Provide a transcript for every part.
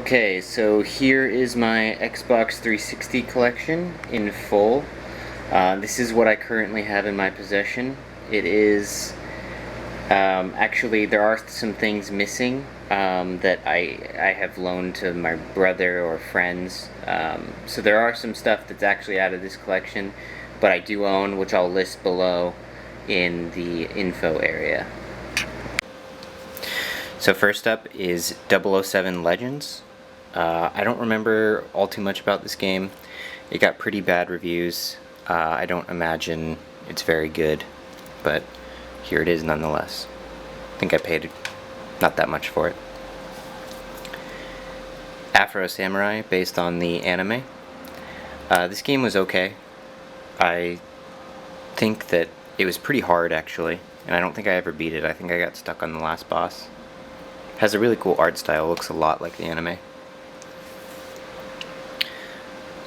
Okay, so here is my Xbox 360 collection in full. This is what I currently have in my possession. It is, actually there are some things missing that I have loaned to my brother or friends. So there are some stuff that's actually out of this collection, but I do own, which I'll list below in the info area. So first up is 007 Legends. I don't remember all too much about this game. It got pretty bad reviews. I don't imagine it's very good, but here it is nonetheless. I think I paid not that much for it. Afro Samurai, based on the anime. This game was okay. I think that it was pretty hard actually, and I don't think I ever beat it. I think I got stuck on the last boss. Has a really cool art style, looks a lot like the anime.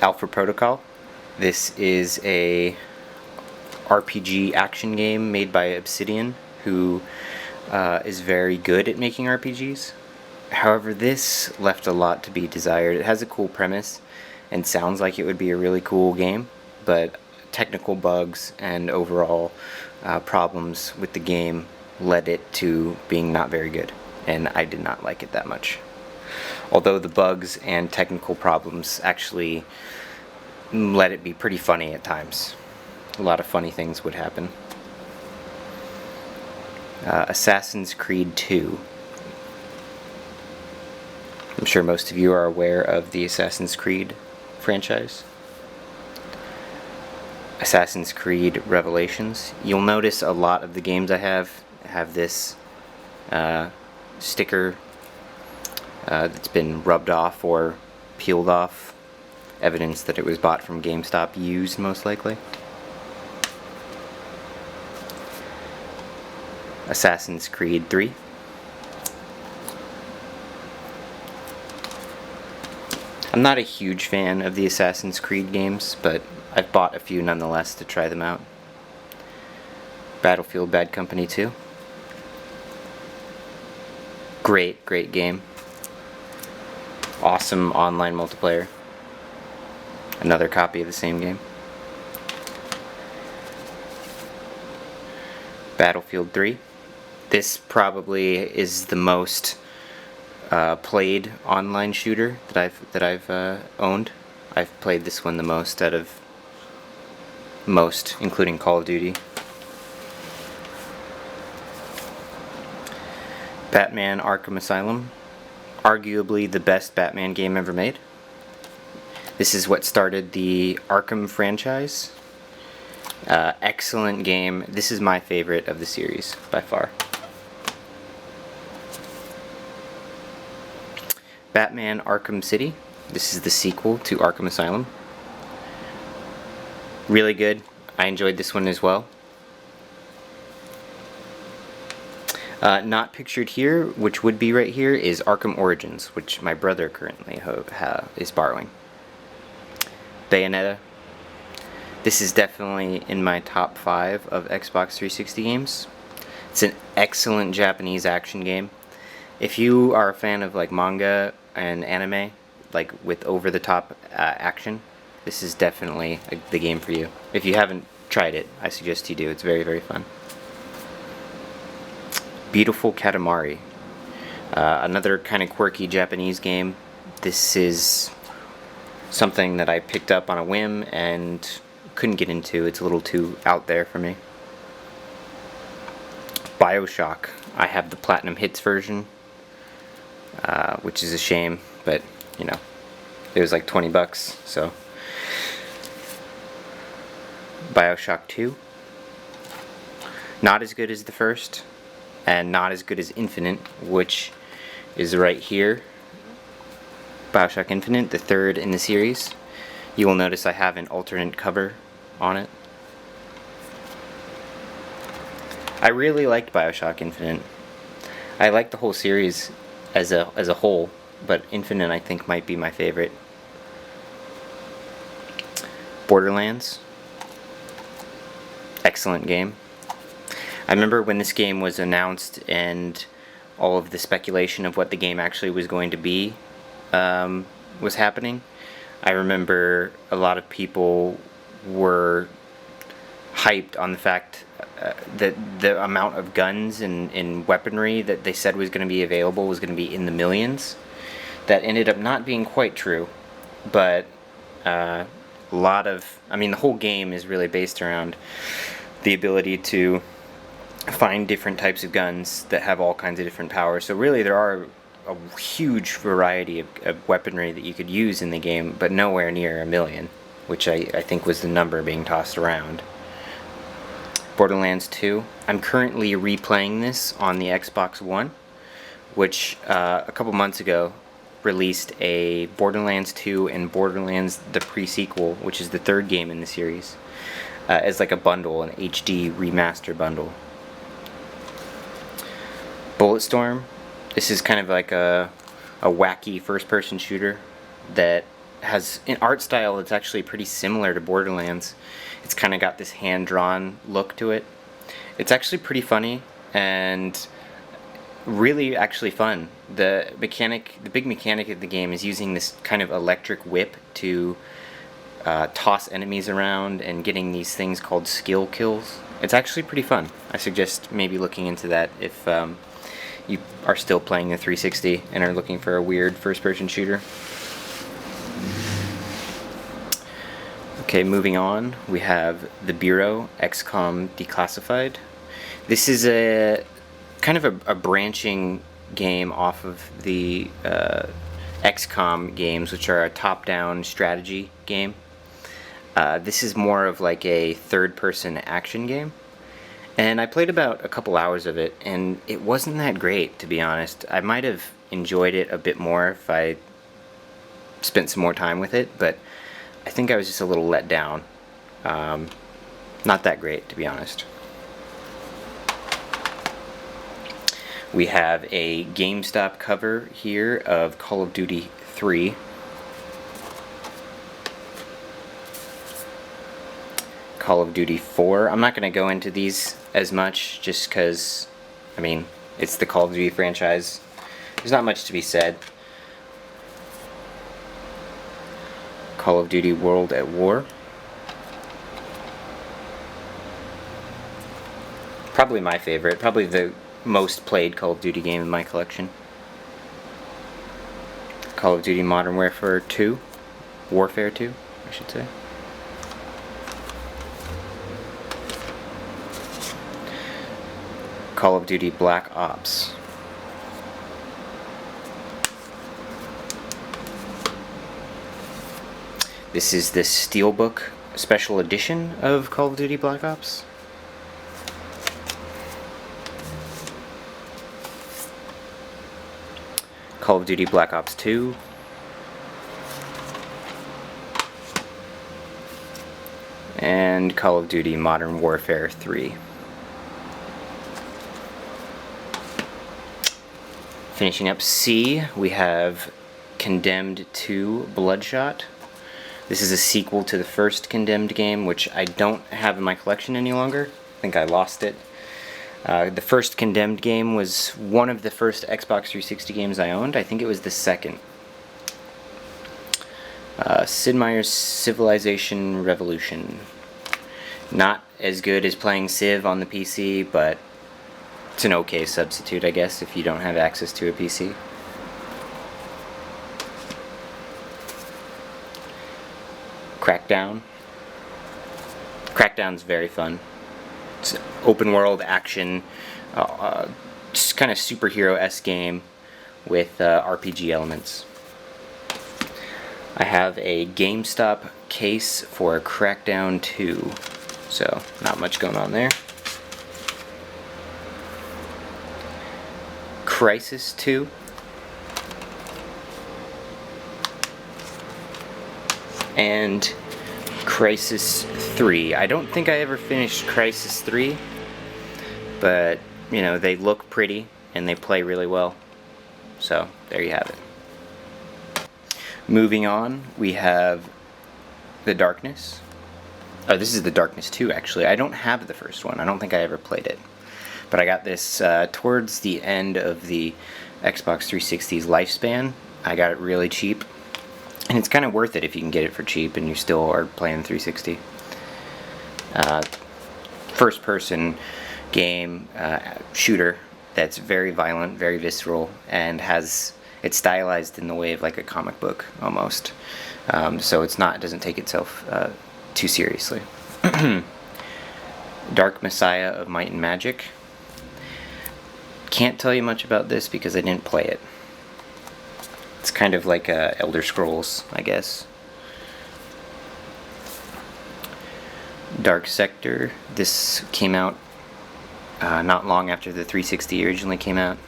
Alpha Protocol. This is a RPG action game made by Obsidian, who is very good at making RPGs. However, this left a lot to be desired. It has a cool premise and sounds like it would be a really cool game, but technical bugs and overall problems with the game led it to being not very good, and I did not like it that much. Although the bugs and technical problems actually let it be pretty funny at times. A lot of funny things would happen. Assassin's Creed 2. I'm sure most of you are aware of the Assassin's Creed franchise. Assassin's Creed Revelations. You'll notice a lot of the games I have this sticker that's been rubbed off or peeled off, evidence that it was bought from GameStop used, most likely. Assassin's Creed 3. I'm not a huge fan of the Assassin's Creed games, but I've bought a few nonetheless to try them out. Battlefield Bad Company 2. Great game. Awesome online multiplayer. Another copy of the same game. Battlefield 3. This probably is the most played online shooter that I've owned. I've played this one the most out of most, including Call of Duty. Batman Arkham Asylum. Arguably the best Batman game ever made. This is what started the Arkham franchise. Excellent game. This is my favorite of the series, by far. Batman Arkham City. This is the sequel to Arkham Asylum. Really good. I enjoyed this one as well. Not pictured here, which would be right here, is Arkham Origins, which my brother currently is borrowing. Bayonetta. This is definitely in my top 5 of Xbox 360 games. It's an excellent Japanese action game. If you are a fan of like manga and anime, like with over-the-top action, this is definitely the game for you. If you haven't tried it, I suggest you do. It's very fun. Beautiful Katamari. Another kind of quirky Japanese game. This is something that I picked up on a whim and couldn't get into. It's a little too out there for me. BioShock. I have the Platinum Hits version, which is a shame, but you know, it was like 20 bucks, so. BioShock 2. Not as good as the first, and not as good as Infinite, which is right here. BioShock Infinite, the third in the series. You will notice I have an alternate cover on it. I really liked BioShock Infinite. I like the whole series as a whole, but Infinite I think might be my favorite. Borderlands. Excellent game. I remember when this game was announced and all of the speculation of what the game actually was going to be, was happening. I remember a lot of people were hyped on the fact that the amount of guns and weaponry that they said was going to be available was going to be in the millions. That ended up not being quite true, but a lot of, I mean, the whole game is really based around the ability to find different types of guns that have all kinds of different powers. So really there are a huge variety of weaponry that you could use in the game, but nowhere near a million, which I think was the number being tossed around. Borderlands 2. I'm currently replaying this on the Xbox One, which a couple months ago released a Borderlands 2 and Borderlands the pre-sequel, which is the third game in the series, as like a bundle, an HD remaster bundle. Bulletstorm. This is kind of like a wacky first-person shooter that has an art style that's actually pretty similar to Borderlands. It's kind of got this hand-drawn look to it. It's actually pretty funny and really actually fun. The big mechanic of the game is using this kind of electric whip to toss enemies around and getting these things called skill kills. It's actually pretty fun. I suggest maybe looking into that if you are still playing the 360 and are looking for a weird first-person shooter. Okay, moving on, we have The Bureau, XCOM Declassified. This is a kind of a branching game off of the XCOM games, which are a top-down strategy game. This is more of like a third-person action game. And I played about a couple hours of it, and it wasn't that great, to be honest. I might have enjoyed it a bit more if I spent some more time with it, but I think I was just a little let down. Not that great, to be honest. We have a GameStop cover here of Call of Duty 3. Call of Duty 4. I'm not going to go into these as much just because, I mean, it's the Call of Duty franchise. There's not much to be said. Call of Duty World at War. Probably my favorite. Probably the most played Call of Duty game in my collection. Call of Duty Modern Warfare 2. Warfare 2, I should say. Call of Duty Black Ops. This is the Steelbook Special Edition of Call of Duty Black Ops. Call of Duty Black Ops 2. And Call of Duty Modern Warfare 3. Finishing up C, we have Condemned 2 Bloodshot. This is a sequel to the first Condemned game, which I don't have in my collection any longer. I think I lost it. The first Condemned game was one of the first Xbox 360 games I owned. I think it was the second. Sid Meier's Civilization Revolution. Not as good as playing Civ on the PC, but it's an okay substitute, I guess, if you don't have access to a PC. Crackdown. Crackdown's very fun. It's an open world action, just kind of superhero-esque game with RPG elements. I have a GameStop case for Crackdown 2, so not much going on there. Crisis 2. And Crisis 3. I don't think I ever finished Crisis 3, but, you know, they look pretty and they play really well. So, there you have it. Moving on, we have The Darkness. Oh, this is The Darkness 2, actually. I don't have the first one. I don't think I ever played it. But I got this towards the end of the Xbox 360's lifespan. I got it really cheap, and it's kind of worth it if you can get it for cheap and you still are playing 360. First person game, shooter that's very violent, very visceral, and it's stylized in the way of like a comic book almost. So it doesn't take itself too seriously. Dark Messiah of Might and Magic. Can't tell you much about this because I didn't play it. It's kind of like Elder Scrolls, I guess. Dark Sector. This came out not long after the 360 originally came out,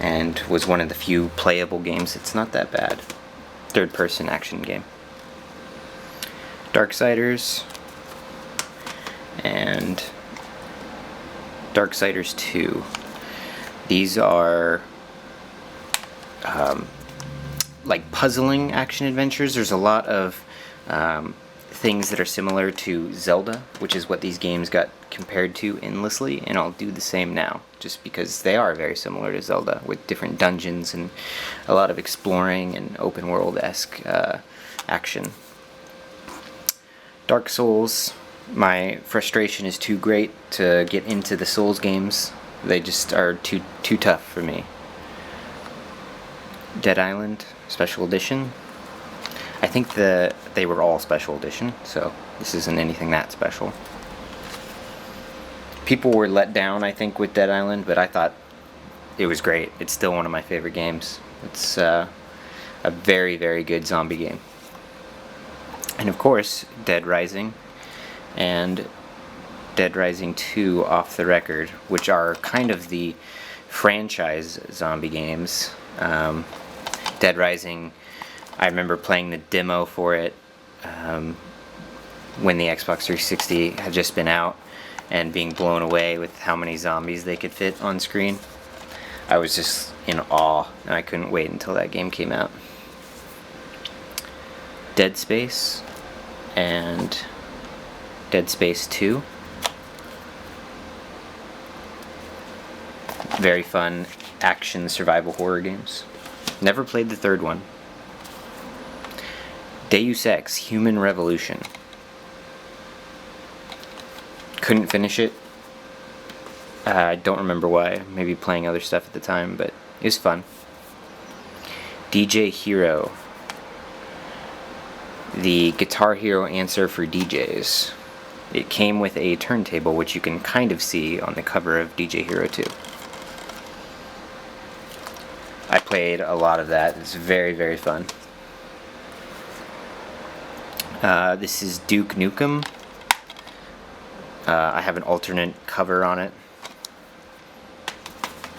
and was one of the few playable games. It's not that bad. Third-person action game. Darksiders and Darksiders 2. These are like puzzling action adventures. There's a lot of things that are similar to Zelda, which is what these games got compared to endlessly, and I'll do the same now, just because they are very similar to Zelda, with different dungeons and a lot of exploring and open world-esque action. Dark Souls. My frustration is too great to get into the Souls games. They just are too tough for me. Dead Island Special Edition. I think they were all Special Edition, so this isn't anything that special. People were let down, I think, with Dead Island, but I thought it was great. It's still one of my favorite games. It's a very, very good zombie game. And of course, Dead Rising and Dead Rising 2 Off the Record, which are kind of the franchise zombie games. Dead Rising, I remember playing the demo for it when the Xbox 360 had just been out, and being blown away with how many zombies they could fit on screen. I was just in awe, and I couldn't wait until that game came out. Dead Space and Dead Space 2. Very fun action survival horror games. Never played the third one. Deus Ex Human Revolution. Couldn't finish it. I don't remember why. Maybe playing other stuff at the time, but it was fun. DJ Hero. The Guitar Hero answer for DJs. It came with a turntable, which you can kind of see on the cover of DJ Hero 2. I played a lot of that. It's very, very fun. This is Duke Nukem. I have an alternate cover on it.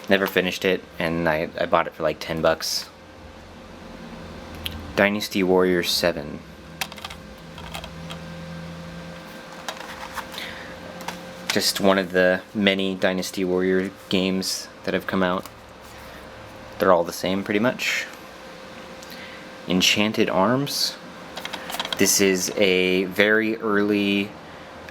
Never finished it, and I bought it for like $10. Dynasty Warriors 7. Just one of the many Dynasty Warrior games that have come out. They're all the same, pretty much. Enchanted Arms. This is a very early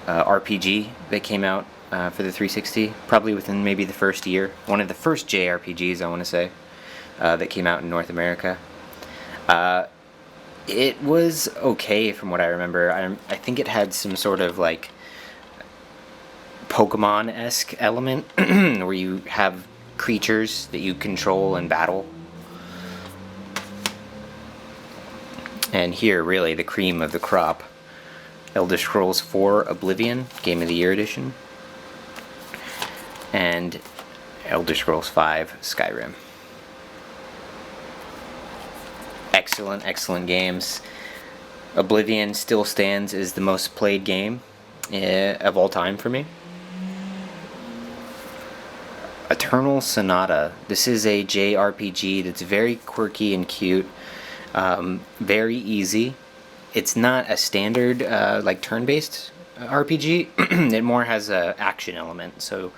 RPG that came out for the 360, probably within maybe the first year. One of the first JRPGs, I want to say, that came out in North America. It was okay from what I remember. I think it had some sort of like Pokemon-esque element where you have creatures that you control and battle. And here, really, the cream of the crop. Elder Scrolls 4 Oblivion, Game of the Year Edition. And Elder Scrolls 5 Skyrim. Excellent, excellent games. Oblivion still stands as the most played game of all time for me. Eternal Sonata. This is a JRPG that's very quirky and cute. Very easy. It's not a standard like turn-based RPG. It more has a action element, so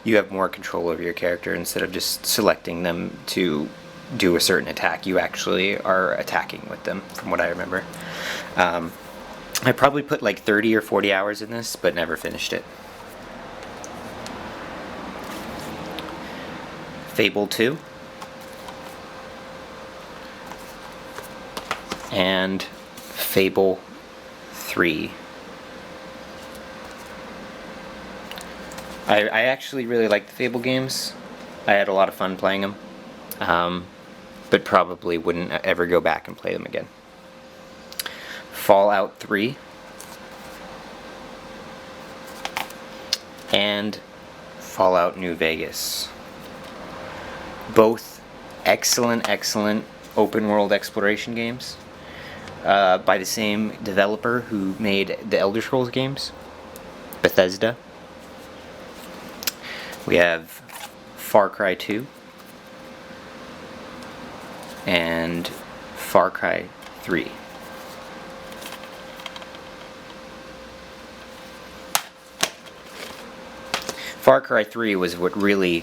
you have more control over your character instead of just selecting them to do a certain attack. You actually are attacking with them, from what I remember. I probably put like 30 or 40 hours in this, but never finished it. Fable 2. and Fable 3. I actually really like the Fable games. I had a lot of fun playing them, but probably wouldn't ever go back and play them again. Fallout 3 and Fallout New Vegas. Both excellent open world exploration games by the same developer who made the Elder Scrolls games, Bethesda. We have Far Cry 2 and Far Cry 3. Far Cry 3 was what really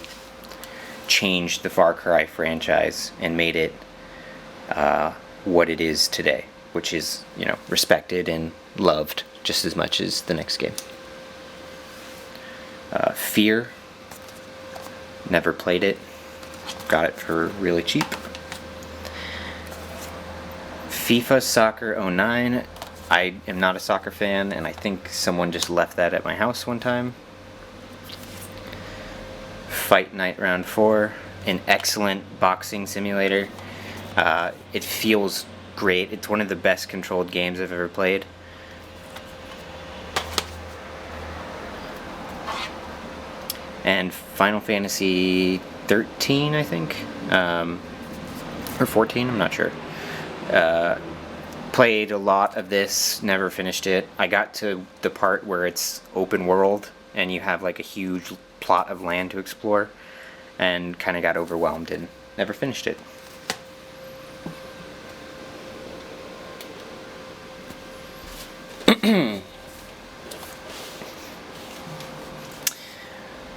changed the Far Cry franchise and made it what it is today, which is, you know, respected and loved just as much as the next game. Fear. Never played it. Got it for really cheap. FIFA Soccer 09. I am not a soccer fan, and I think someone just left that at my house one time. Fight Night Round 4. An excellent boxing simulator. It feels great. It's one of the best controlled games I've ever played. And Final Fantasy 13, I think, or 14, I'm not sure. Played a lot of this, never finished it. I got to the part where it's open world and you have like a huge plot of land to explore, and kind of got overwhelmed and never finished it.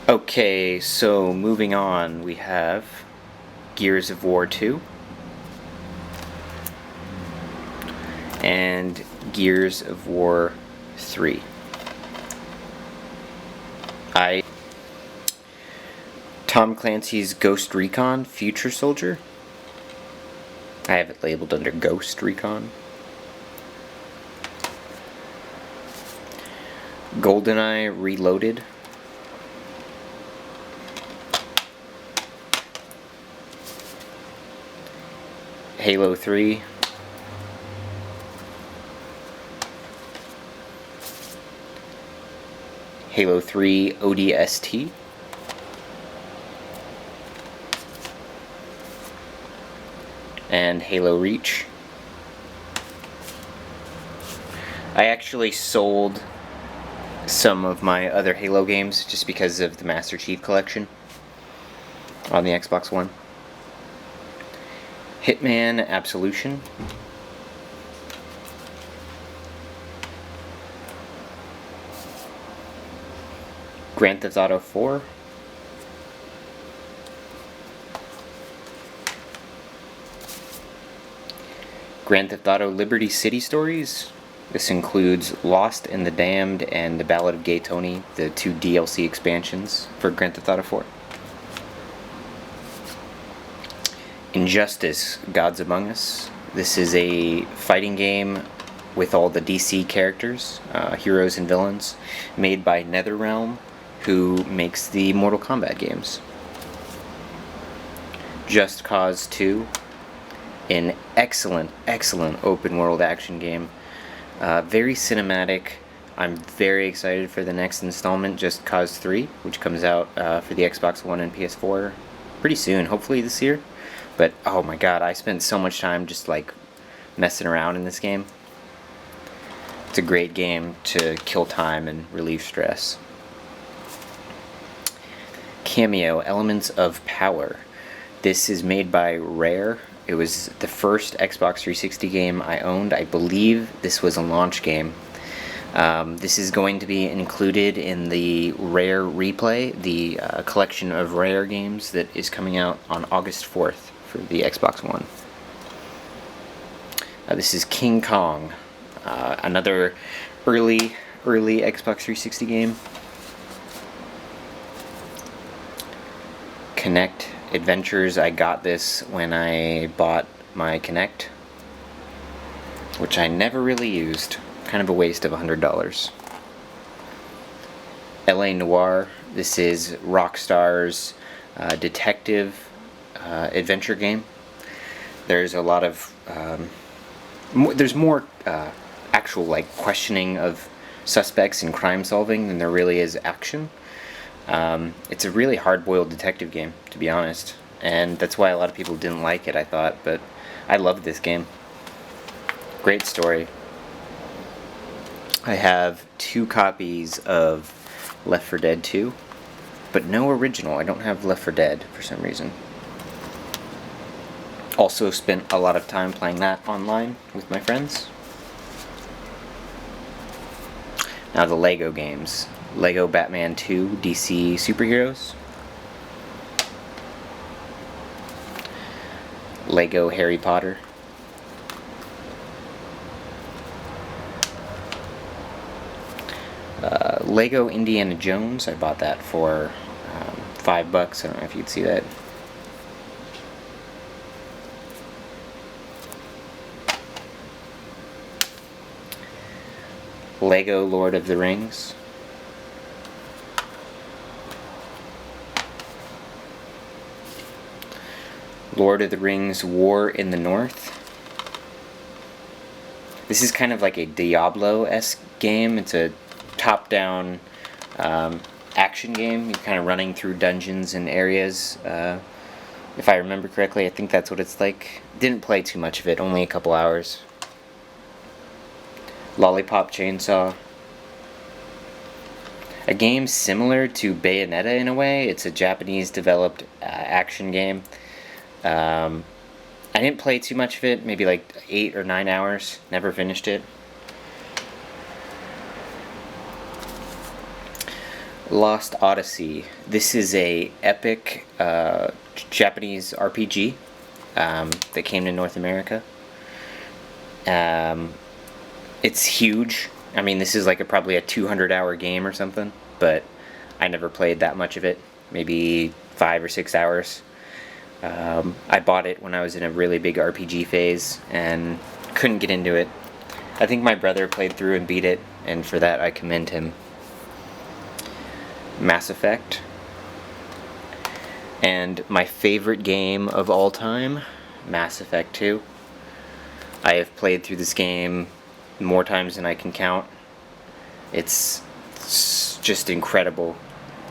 Okay, so moving on, we have Gears of War 2 and Gears of War 3. Tom Clancy's Ghost Recon Future Soldier. I have it labeled under Ghost Recon. GoldenEye Reloaded. Halo 3. Halo 3 ODST. And Halo Reach. I actually sold some of my other Halo games just because of the Master Chief Collection on the Xbox One. Hitman Absolution. Grand Theft Auto 4. Grand Theft Auto Liberty City Stories. This includes Lost and the Damned and The Ballad of Gay Tony, the 2 DLC expansions for Grand Theft Auto 4. Injustice, Gods Among Us. This is a fighting game with all the DC characters, heroes and villains, made by NetherRealm, who makes the Mortal Kombat games. Just Cause 2, an excellent open world action game. Very cinematic. I'm very excited for the next installment, Just Cause 3, which comes out for the Xbox One and PS4 pretty soon, hopefully this year. But oh my god, I spent so much time just like messing around in this game. It's a great game to kill time and relieve stress. Cameo, Elements of Power. This is made by Rare. It was the first Xbox 360 game I owned. I believe this was a launch game. This is going to be included in the Rare Replay, the collection of Rare games that is coming out on August 4th for the Xbox One. This is King Kong, another early Xbox 360 game. Kinect Adventures, I got this when I bought my Kinect. which I never really used. Kind of a waste of $100. LA Noire. This is Rockstar's detective adventure game. There's a lot of there's more actual like questioning of suspects and crime solving than there really is action. It's a really hard-boiled detective game, to be honest, and that's why a lot of people didn't like it, I thought, but I loved this game. Great story. I have 2 copies of Left 4 Dead 2, but no original. I don't have Left 4 Dead for some reason. Also spent a lot of time playing that online with my friends. Now the Lego games. Lego Batman 2 DC Superheroes. Lego Harry Potter. Lego Indiana Jones. I bought that for $5. I don't know if you'd see that. Lego Lord of the Rings. Lord of the Rings War in the North. This is kind of like a Diablo-esque game. It's a top-down action game. You're kind of running through dungeons and areas. If I remember correctly, I think that's what it's like. Didn't play too much of it, only a couple hours. Lollipop Chainsaw. A game similar to Bayonetta in a way. It's a Japanese-developed action game. I didn't play too much of it, maybe like 8 or 9 hours. Never finished it. Lost Odyssey. This is a epic Japanese RPG that came to North America. It's huge. I mean, this is like probably a 200-hour game or something, but I never played that much of it. Maybe 5 or 6 hours. I bought it when I was in a really big RPG phase and couldn't get into it. I think my brother played through and beat it, and for that I commend him. Mass Effect. And my favorite game of all time, Mass Effect 2. I have played through this game more times than I can count. It's just incredible.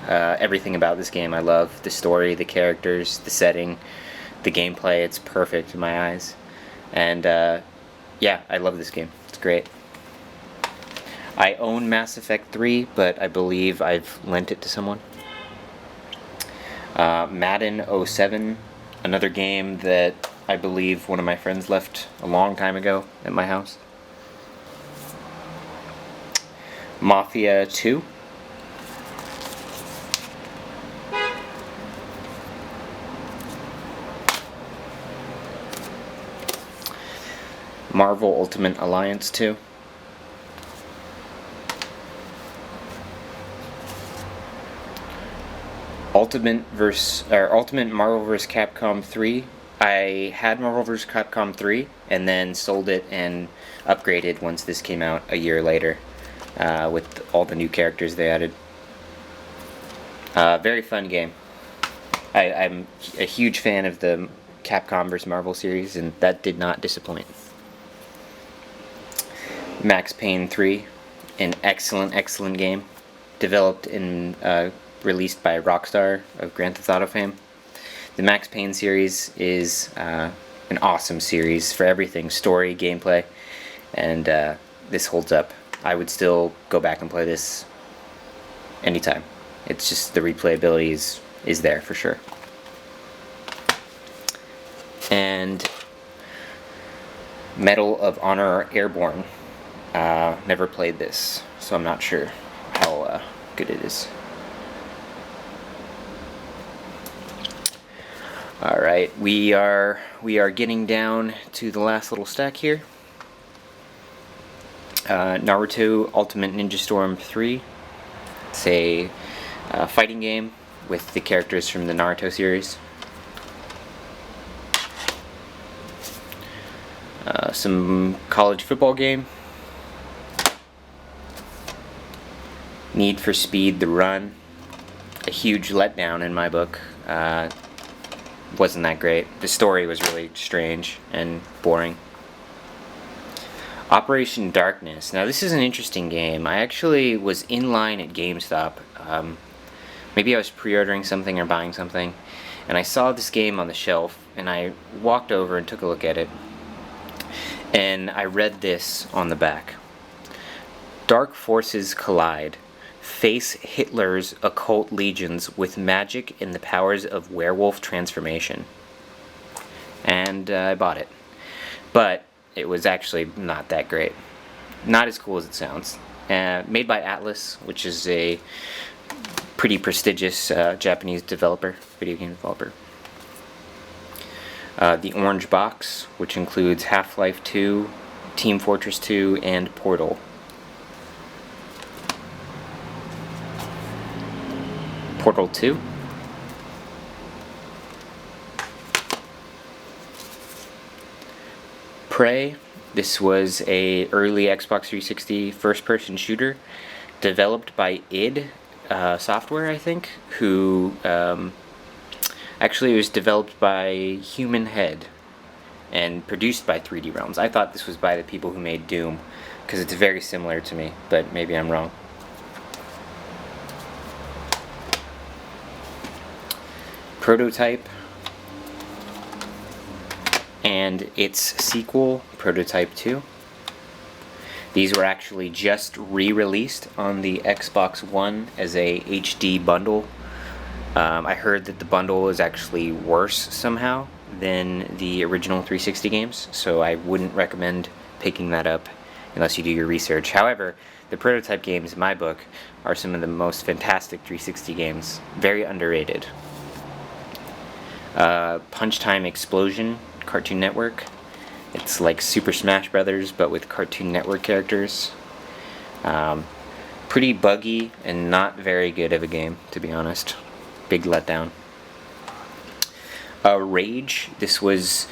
Everything about this game I love. The story, the characters, the setting, the gameplay. It's perfect in my eyes. And yeah, I love this game. It's great. I own Mass Effect 3, but I believe I've lent it to someone. Madden 07, another game that I believe one of my friends left a long time ago at my house. Mafia 2. Marvel Ultimate Alliance 2. Ultimate Marvel vs. Capcom 3. I had Marvel vs. Capcom 3 and then sold it and upgraded once this came out a year later with all the new characters they added. Very fun game. I'm a huge fan of the Capcom vs. Marvel series, and that did not disappoint. Max Payne 3, an excellent game, developed and released by Rockstar of Grand Theft Auto fame. The Max Payne series is an awesome series for everything, story, gameplay, and this holds up. I would still go back and play this anytime. It's just the replayability is there for sure. And Medal of Honor Airborne. Never played this, so I'm not sure how good it is. Alright, we are getting down to the last little stack here. Naruto Ultimate Ninja Storm 3. It's a fighting game with the characters from the Naruto series. Some college football game. Need for Speed: The Run. A huge letdown in my book. Wasn't that great. The story was really strange and boring. Operation Darkness. Now this is an interesting game. I actually was in line at GameStop. Maybe I was pre-ordering something or buying something, and I saw this game on the shelf, and I walked over and took a look at it, and I read this on the back. Dark forces collide. Face Hitler's occult legions with magic and the powers of werewolf transformation. And I bought it. But it was actually not that great. Not as cool as it sounds. Made by Atlas, which is a pretty prestigious Japanese developer, video game developer. The Orange Box, which includes Half-Life 2, Team Fortress 2, and Portal. Portal 2. Prey. This was a early Xbox 360 first-person shooter developed by id Software, I think, who actually it was developed by Human Head and produced by 3D Realms. I thought this was by the people who made Doom because it's very similar to me, but maybe I'm wrong. Prototype and its sequel, Prototype 2. These were actually just re-released on the Xbox One as a HD bundle. I heard that the bundle is actually worse somehow than the original 360 games, so I wouldn't recommend picking that up unless you do your research. However, the Prototype games in my book are some of the most fantastic 360 games, very underrated. Punch Time Explosion, Cartoon Network. It's like Super Smash Brothers, but with Cartoon Network characters. Pretty buggy and not very good of a game, to be honest. Big letdown. Rage. This was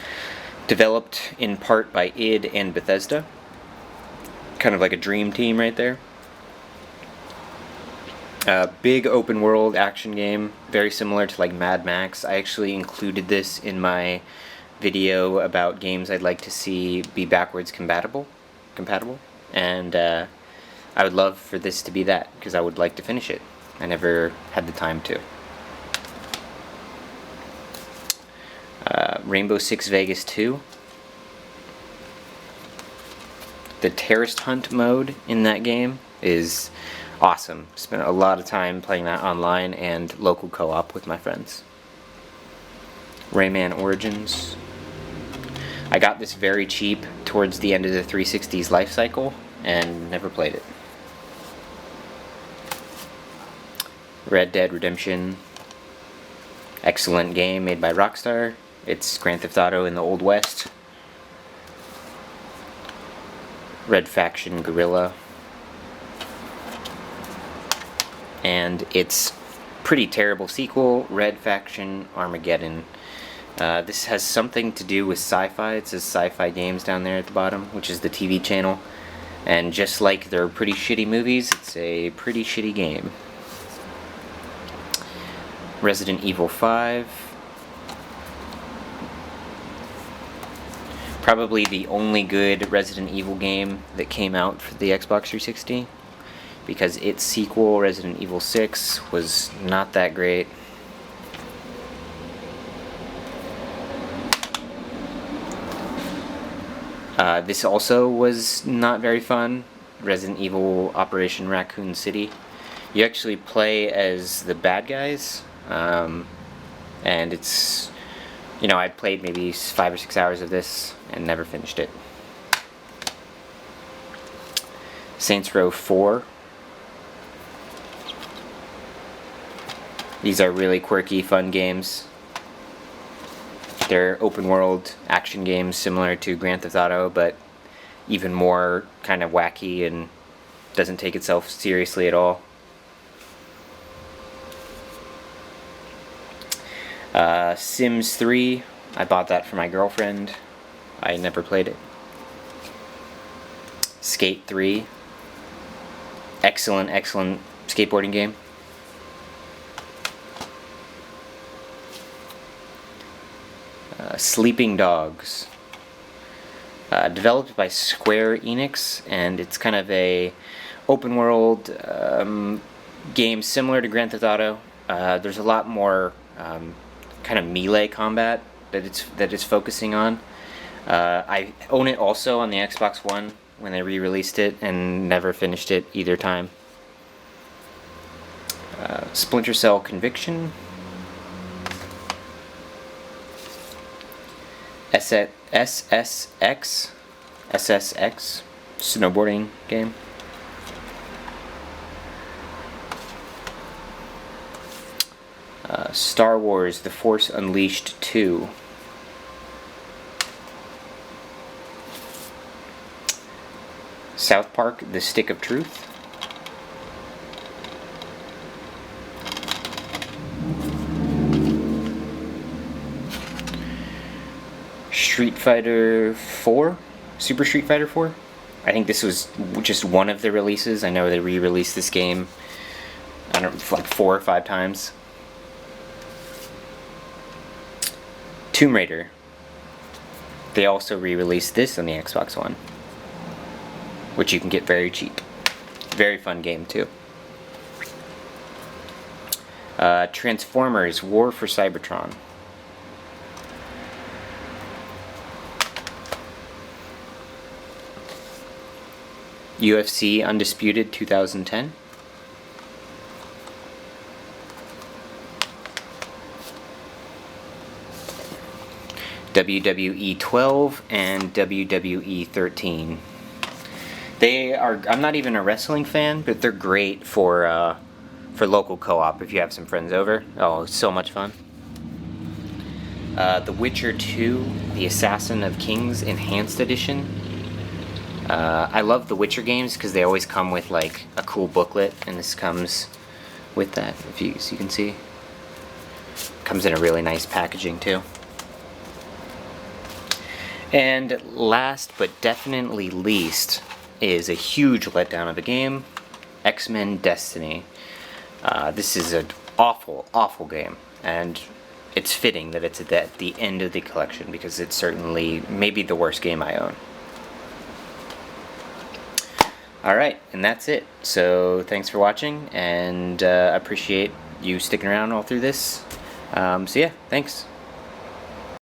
developed in part by id and Bethesda. Kind of like a dream team right there. Big open world action game, very similar to like Mad Max. I actually included this in my video about games I'd like to see be backwards compatible, and I would love for this to be that, because I would like to finish it. I never had the time to. Rainbow Six Vegas 2. The terrorist hunt mode in that game is awesome. Spent a lot of time playing that online and local co-op with my friends. Rayman Origins. I got this very cheap towards the end of the 360's life cycle and never played it. Red Dead Redemption. Excellent game made by Rockstar. It's Grand Theft Auto in the Old West. Red Faction Guerrilla. And its pretty terrible sequel, Red Faction Armageddon. This has something to do with sci-fi. It says Sci-Fi Games down there at the bottom, which is the TV channel. And just like their pretty shitty movies, it's a pretty shitty game. Resident Evil 5. Probably the only good Resident Evil game that came out for the Xbox 360. Because its sequel, Resident Evil 6, was not that great. This also was not very fun. Resident Evil Operation Raccoon City. You actually play as the bad guys, and it's, you know, I played maybe 5 or 6 hours of this and never finished it. Saints Row 4. These are really quirky, fun games. They're open world action games similar to Grand Theft Auto, but even more kind of wacky and doesn't take itself seriously at all. Sims 3, I bought that for my girlfriend. I never played it. Skate 3. Excellent, excellent skateboarding game. Sleeping Dogs. Developed by Square Enix, and it's kind of a open world game similar to Grand Theft Auto. There's a lot more kind of melee combat that it's focusing on. I own it also on the Xbox One when they re-released it, and never finished it either time. Splinter Cell Conviction. SSX snowboarding game. Star Wars The Force Unleashed 2. South Park The Stick of Truth. Street Fighter 4? Super Street Fighter 4? I think this was just one of the releases. I know they re-released this game, I don't know, like 4 or 5 times. Tomb Raider. They also re-released this on the Xbox One, which you can get very cheap. Very fun game too. Transformers War for Cybertron. UFC Undisputed 2010. WWE 12 and WWE 13. They are, I'm not even a wrestling fan, but they're great for local co-op if you have some friends over. Oh, it's so much fun. The Witcher 2, The Assassin of Kings Enhanced Edition. I love the Witcher games because they always come with like a cool booklet, and this comes with that, if you, so you can see. Comes in a really nice packaging too. And last but definitely least is a huge letdown of a game, X-Men Destiny. This is an awful, awful game, and it's fitting that it's at the end of the collection because it's certainly maybe the worst game I own. Alright, and that's it. So thanks for watching, and I appreciate you sticking around all through this. So yeah, thanks.